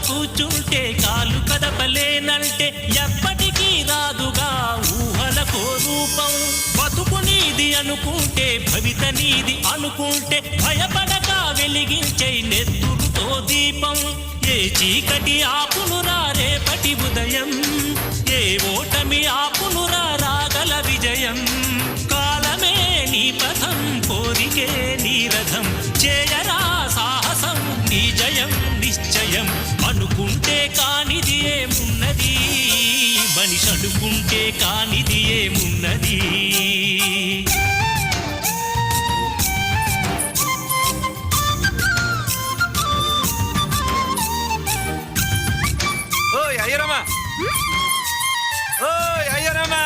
కూర్చుంటే కాలు కదపలేనంటే ఎప్పటికీ రాదుగా ఊహలకో రూపం. బతుకు నీది అనుకుంటే భవిత నీది అనుకుంటే భయపడక వెలిగించే నెత్తురుతో దీపం. ఏ చీకటి ఆపునురా రేపటి ఉదయం, ఏ ఓటమి ఆపునురా రాగల విజయం. కాలమే నీ పథం, కోరికే నీ రథం, చేయరా సాహసం నీ జయం నిశ్చయం. అనుకుంటే కానిది ఏమున్నది, మనిషి అనుకుంటే కానిది ఏమున్నది. ఓయ్ అయ్యరమ్మా, ఓయ్ అయ్యరమ్మా.